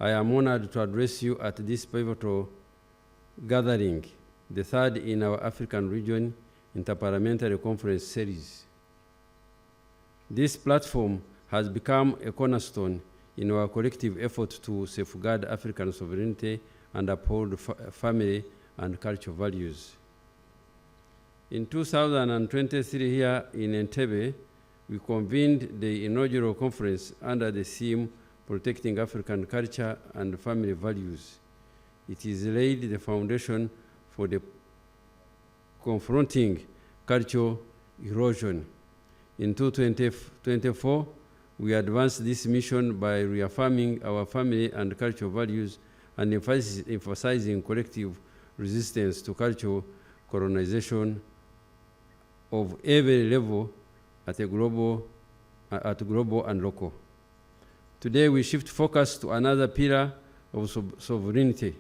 I am honored to address you at this pivotal gathering, the third in our African region Inter-Parliamentary Conference series. This platform has become a cornerstone in our collective effort to safeguard African sovereignty and uphold family and cultural values. In 2023 here in Entebbe, we convened the inaugural conference under the theme Protecting African Culture and Family Values. It is laid the foundation for the confronting cultural erosion. In 2024, we advanced this mission by reaffirming our family and cultural values and emphasizing collective resistance to cultural colonization of every level at global and local. Today, we shift focus to another pillar of sovereignty,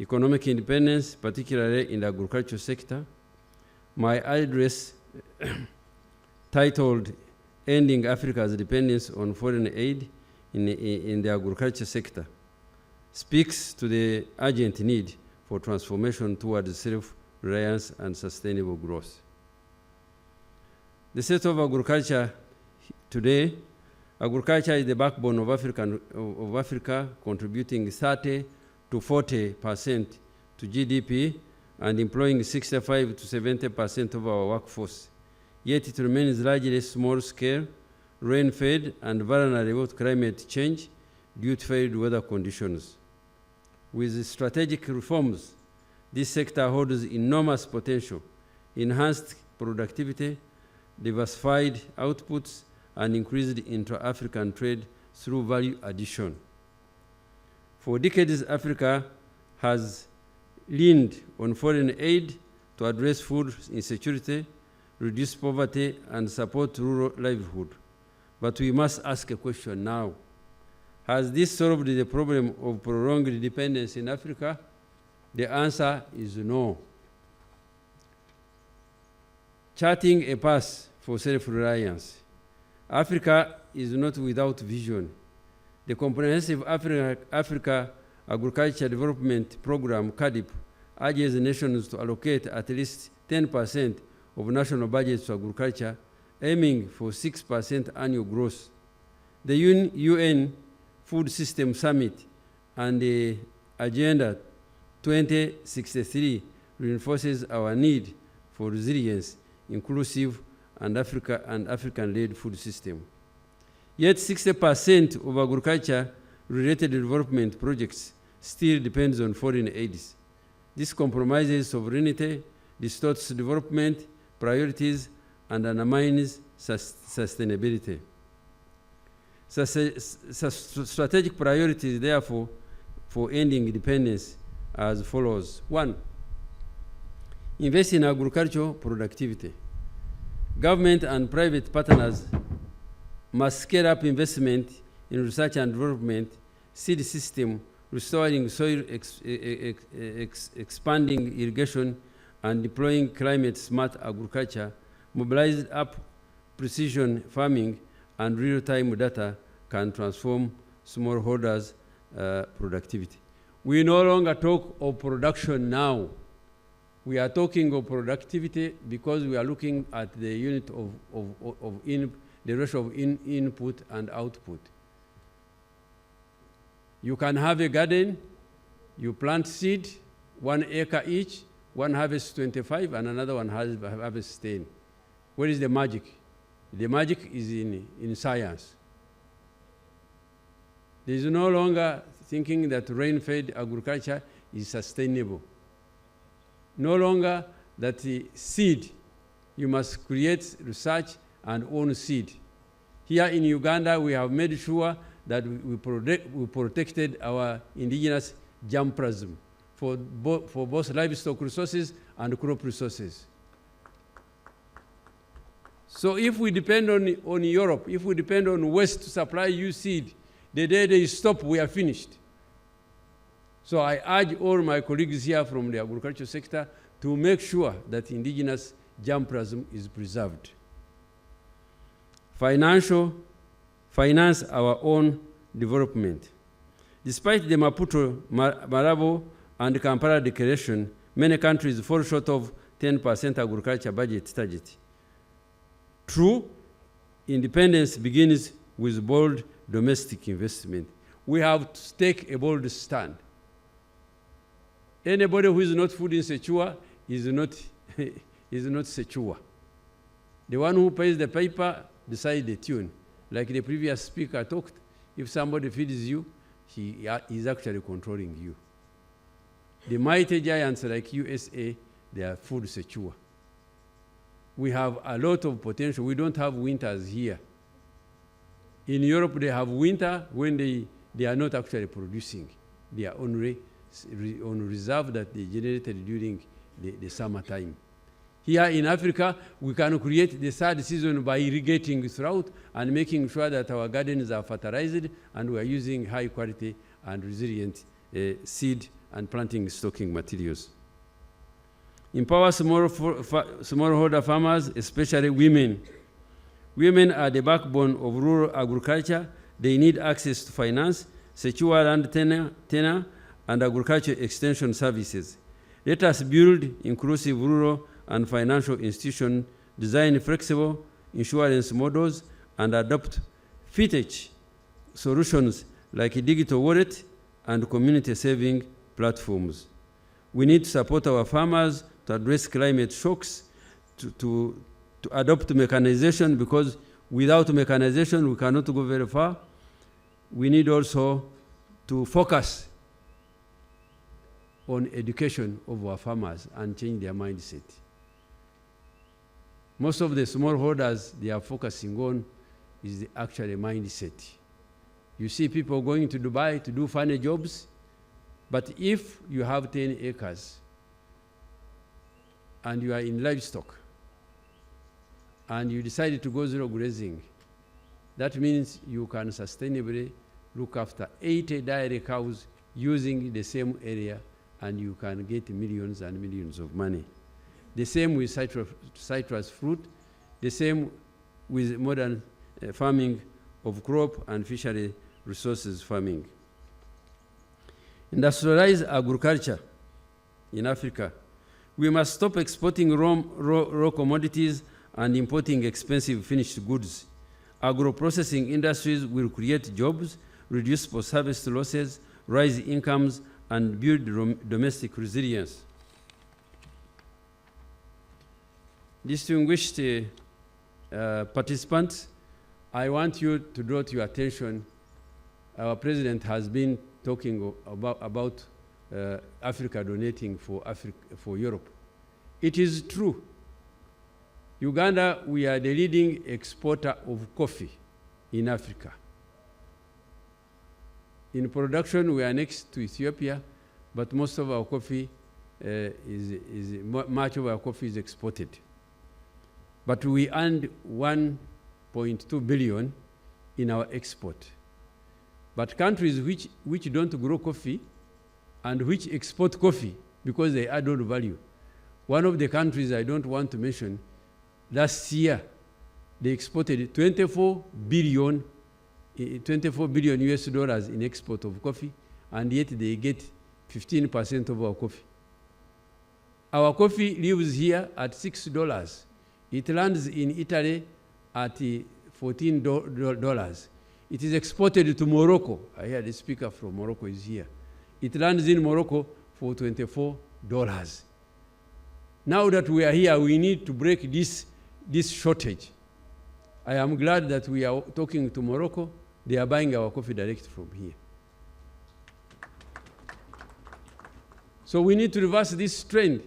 economic independence, particularly in the agricultural sector. My address, titled Ending Africa's Dependence on Foreign Aid in the Agriculture Sector, speaks to the urgent need for transformation towards self-reliance and sustainable growth. The state of agriculture today, agriculture is the backbone of Africa, contributing 30 to 40% to GDP and employing 65 to 70% of our workforce. Yet it remains largely small-scale, rain-fed, and vulnerable to climate change due to failed weather conditions. With strategic reforms, this sector holds enormous potential, enhanced productivity, diversified outputs, and increased intra-African trade through value addition. For decades, Africa has leaned on foreign aid to address food insecurity, reduce poverty, and support rural livelihood. But we must ask a question now. Has this solved the problem of prolonged dependence in Africa? The answer is no. Charting a path for self-reliance. Africa is not without vision. The Comprehensive Africa Agriculture Development Program, CADIP, urges nations to allocate at least 10% of national budgets to agriculture, aiming for 6% annual growth. The UN Food System Summit and the Agenda 2063 reinforces our need for resilience, inclusive, and African-led food system. Yet 60% of agriculture-related development projects still depends on foreign aids. This compromises sovereignty, distorts development priorities, and undermines sustainability. Strategic priorities, therefore, for ending dependence as follows. 1, invest in agricultural productivity. Government and private partners must scale up investment in research and development, seed system, restoring soil, expanding irrigation, and deploying climate-smart agriculture, mobilized up precision farming and real-time data can transform smallholders' productivity. We no longer talk of production now. We are talking of productivity because we are looking at the unit the ratio of input and output. You can have a garden, you plant seed, 1 acre each, one harvests 25 and another one harvests 10. Where is the magic? The magic is in science. There is no longer thinking that rain-fed agriculture is sustainable. No longer that the seed, you must create research and own seed. Here in Uganda, we have made sure that we protected our indigenous germplasm for both livestock resources and crop resources. So if we depend on Europe, if we depend on West to supply you seed, the day they stop, we are finished. So I urge all my colleagues here from the agriculture sector to make sure that indigenous germplasm is preserved. Finance our own development. Despite the Maputo, Malabo, and Kampala declaration, many countries fall short of 10% agriculture budget target. True, independence begins with bold domestic investment. We have to take a bold stand. Anybody who is not food insecure is not secure. The one who pays the piper decides the tune. Like the previous speaker talked, if somebody feeds you, he is actually controlling you. The mighty giants like USA, they are food secure. We have a lot of potential. We don't have winters here. In Europe, they have winter when they are not actually producing. They are on reserve that they generated during the summertime. Here in Africa, we can create the third season by irrigating throughout and making sure that our gardens are fertilized and we are using high quality and resilient seed and planting stocking materials. Empower smallholder farmers, especially women. Women are the backbone of rural agriculture. They need access to finance, secure land tenure, and agriculture extension services. Let us build inclusive rural and financial institutions, design flexible insurance models, and adopt fintech solutions like digital wallet and community saving platforms. We need to support our farmers to address climate shocks, to adopt mechanization, because without mechanization we cannot go very far. We need also to focus on education of our farmers and change their mindset. Most of the smallholders they are focusing on is the actual mindset. You see people going to Dubai to do funny jobs, but if you have 10 acres and you are in livestock and you decide to go zero grazing, that means you can sustainably look after 80 dairy cows using the same area, and you can get millions and millions of money. The same with citrus fruit, the same with modern farming of crop and fishery resources farming. Industrialize agriculture in Africa. We must stop exporting raw commodities and importing expensive finished goods. Agro-processing industries will create jobs, reduce post-harvest losses, raise incomes, and build domestic resilience. Distinguished participants, I want you to draw to your attention, our president has been talking about Africa donating for Europe. It is true. Uganda, we are the leading exporter of coffee in Africa. In production, we are next to Ethiopia, but most of our coffee much of our coffee is exported. But we earned 1.2 billion in our export. But countries which don't grow coffee and which export coffee because they add on value. One of the countries I don't want to mention, last year they exported 24 billion US dollars in export of coffee, and yet they get 15% of our coffee. Our coffee lives here at $6. It lands in Italy at $14. It is exported to Morocco. I hear the speaker from Morocco is here. It lands in Morocco for $24. Now that we are here, we need to break this shortage. I am glad that we are talking to Morocco. They are buying our coffee direct from here. So we need to reverse this trend.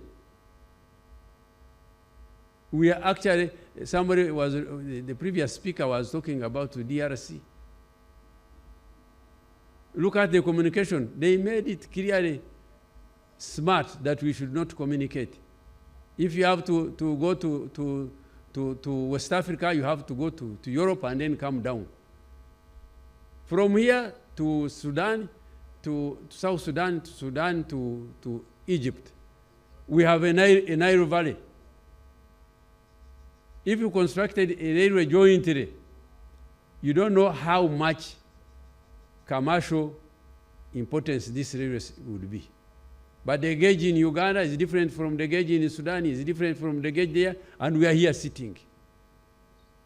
We are actually, the previous speaker was talking about the DRC. Look at the communication. They made it clearly smart that we should not communicate. If you have to go to West Africa, you have to go to Europe and then come down. From here to Sudan, to South Sudan, to Egypt, we have a Nile Valley. If you constructed a railway jointly, you don't know how much commercial importance this railway would be. But the gauge in Uganda is different from the gauge in Sudan, is different from the gauge there, and we are here sitting.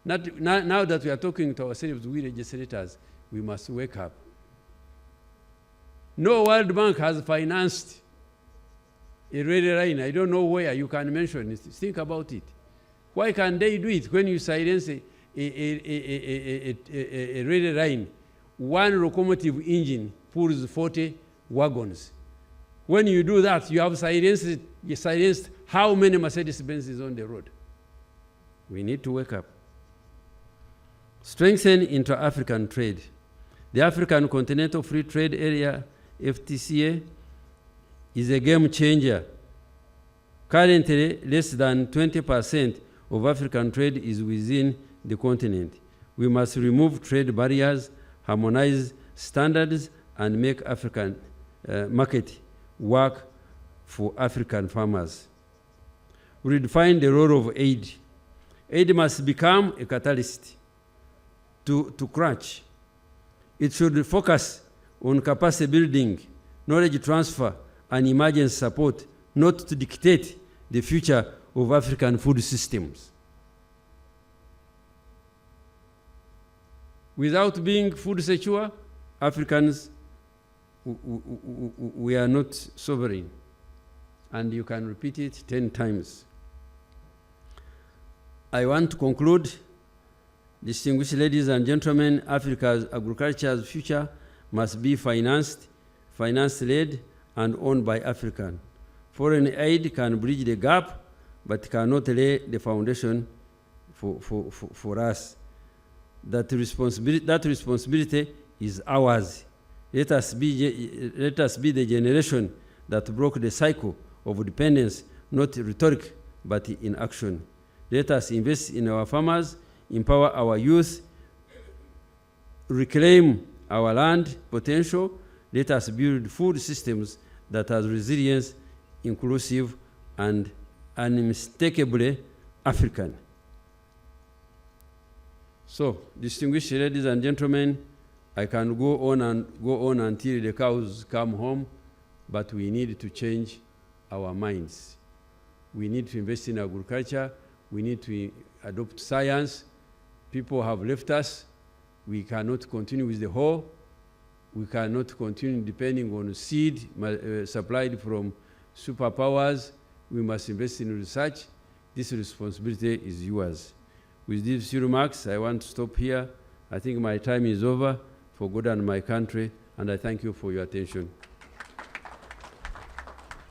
Now that we are talking to ourselves, we legislators, we must wake up. No World Bank has financed a railway line. I don't know where you can mention it. Think about it. Why can't they do it when you silence a railway line? One locomotive engine pulls 40 wagons. When you do that, you have silenced how many Mercedes-Benz is on the road. We need to wake up. Strengthen inter-African trade. The African Continental Free Trade Area, FTCA, is a game changer. Currently, less than 20% of African trade is within the continent. We must remove trade barriers, harmonize standards, and make African market work for African farmers. We redefine the role of aid. Aid must become a catalyst to crunch. It should focus on capacity building, knowledge transfer, and emergency support, not to dictate the future of African food systems. Without being food secure, Africans, we are not sovereign. And you can repeat it 10 times. I want to conclude. Distinguished ladies and gentlemen, Africa's agriculture's future must be financed, finance-led, and owned by Africans. Foreign aid can bridge the gap, but cannot lay the foundation for us. That responsibility is ours. Let us be the generation that broke the cycle of dependence, not rhetoric, but in action. Let us invest in our farmers, empower our youth, reclaim our land potential. Let us build food systems that are resilient, inclusive, and unmistakably African. So, distinguished ladies and gentlemen, I can go on until the cows come home, but we need to change our minds. We need to invest in agriculture. We need to adopt science. People have left us. We cannot continue with the whole. We cannot continue depending on seed supplied from superpowers. We must invest in research. This responsibility is yours. With these few remarks, I want to stop here. I think my time is over for God and my country, and I thank you for your attention.